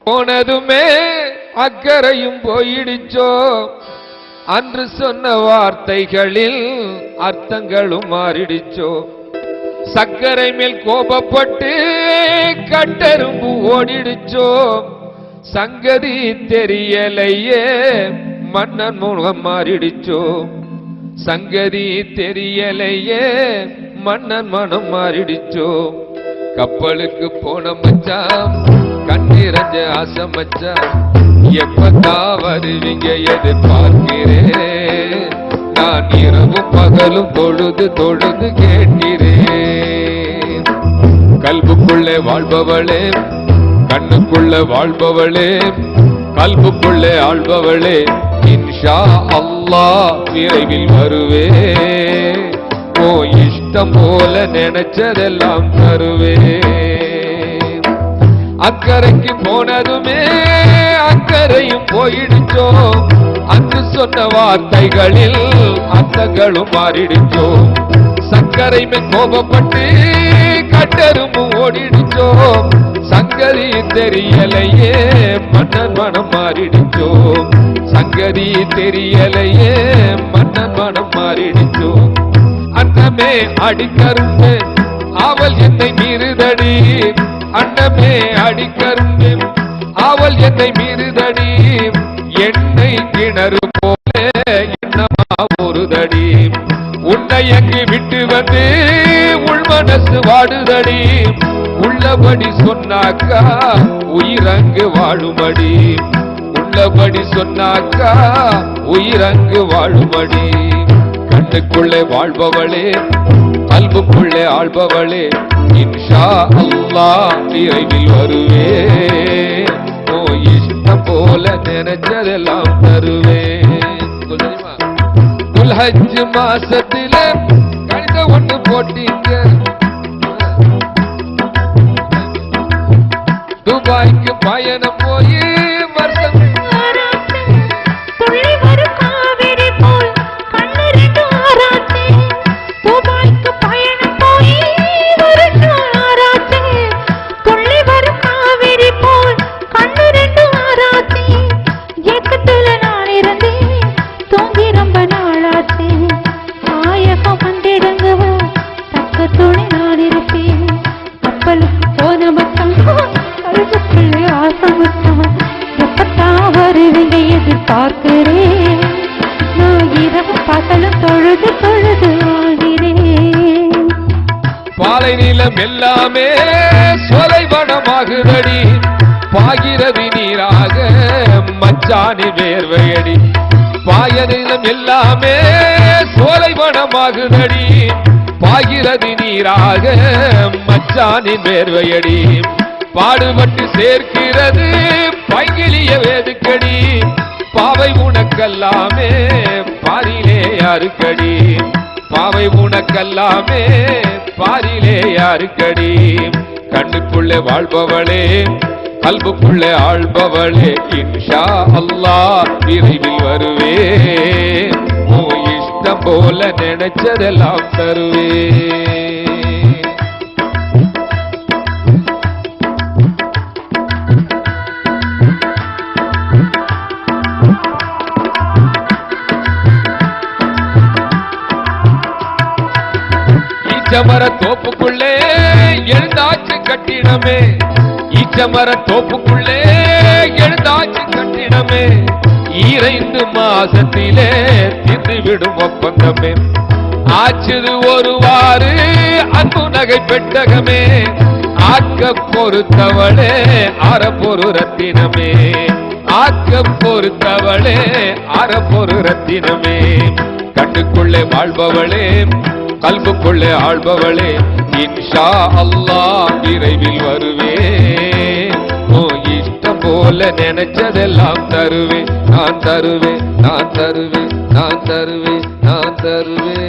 போனதுமே அக்கறையும் போயிடுச்சோ, அன்று சொன்ன வார்த்தைகளில் அர்த்தங்களும் மாறிடுச்சோ. சக்கரை மேல் கோபப்பட்டு கட்டெரும்பு ஓடிடுச்சோ, சங்கதி தெரியலையே மன்னன் முகம் மாறிடுச்சோ. சங்கதி தெரியலையே மன்னன் மனம் மாறிடுச்சோ. கப்பலுக்கு போன மச்சான் கண்ணிரஞ்ச ஆசை மச்சான், எப்பதா வருவீங்க எதிர்பார்க்கிறேன். நான் இரவும் பகலும் தொழுது தொழுது கேட்கிறேன். கல்புக்குள்ளே வாழ்பவளே, கண்ணுக்குள்ள வாழ்பவளே, கல்புக்குள்ளே ஆள்பவளே, இன்ஷா அல்லாஹ் விரைவில் வருவே. ஓ இஷ்டம் போல நினைச்சதெல்லாம் தருவே. அக்கறைக்கு போனதுமே அக்கறையும் போயிடுச்சோ, அன்று சொன்ன வார்த்தைகளில் அர்த்தங்களும் மாறிடுச்சோ. சக்கரை மேல் கோபப்பட்டு கட்டெரும்பு ஓடிடுச்சோ, சங்கதி தெரியலையே மன்னன் மனம் மாறிடுச்சோ. சங்கதி தெரியலையே மன்னன் மனம் மாறிடுச்சோ. அன்னமே அடிக்கரும்பு அவள் என்னை மீறுதடி, அன்னமே அடிக்கரும்பு அவள் என்னை மீறுதடி. என்னை கிணறு போல என்னமா ஒருதடி. உன்னை அங்கு விட்டு வந்து உள் மனசு வாடுதடி. உள்ளபடி சொன்னாக்கா உயிரங்கு வாழுமடி. உள்ளபடி சொன்னாக்கா உயிரங்கு வாழுமடி. கண்ணுக்குள்ளே வாழ்பவளே, கல்புக்குள்ளே ஆள்பவளே, இன்ஷா அல்லாஹ் விரைவில் வருவே. ஓ இஷ்டம் போல நினைச்சதெல்லாம் தருவே. துல்ஹஜ் மாசத்தில கணித ஒண்ணு போட்டீங்க, துபாய்க்கு பயணம் போய் வருஷம் பார்க்கிறேன். நான் இரவு பகலும் தொழுது தொழுது வாழ்கிறேன். பாலை நிலம் எல்லாமே சோலை வனமாகுதடி. பாகிறது நீராக மச்சானி வேர்வையடி. பாய நிலம் எல்லாமே சோலை வனமாகுதடி. பாகிறது நீராக மச்சானி வேர்வையடி. பாடுபட்டு சேர்க்கிறது பைங்கிலிய வேதுக்கடி. பாவை உனக்கல்லாமே பாரிலே யாருக்கடி. பாவை உனக்கல்லாமே பாரிலே யாருக்கடி. கண்ணுக்குள்ளே வாழ்பவளே, கல்புக்குள்ளே ஆள்பவளே, இன்ஷா அல்லாஹ் விரைவில் வருவே. ஓ இஷ்டம் போல நினைச்சதெல்லாம் தருவே. ஈச்சமர தோப்புக்குள்ளே எழுந்தாச்சு கட்டிடமே. ஈச்சமர தோப்புக்குள்ளே எழுந்தாச்சு கட்டிடமே. 2 மாசத்திலே தின்றுவிடும் ஒப்பந்தமே. ஆச்சுது ஒருவாறு அன்பு நகை பெட்டகமே. ஆக்க பொறுத்தவளே அறப்பொரு ரத்தினமே. ஆக்க பொறுத்தவளே அறப்பொரு ரத்தினமே. கண்ணுக்குள்ளே வாழ்பவளே, கல்புக்குள்ளே ஆள்பவளே, இன்ஷா அல்லாஹ் விரைவில் வருவே. ஓ இஷ்டம் போல நினைச்சதெல்லாம் தருவே. நான் தருவே, நான் தருவே, நான் தருவே, நான் தருவே.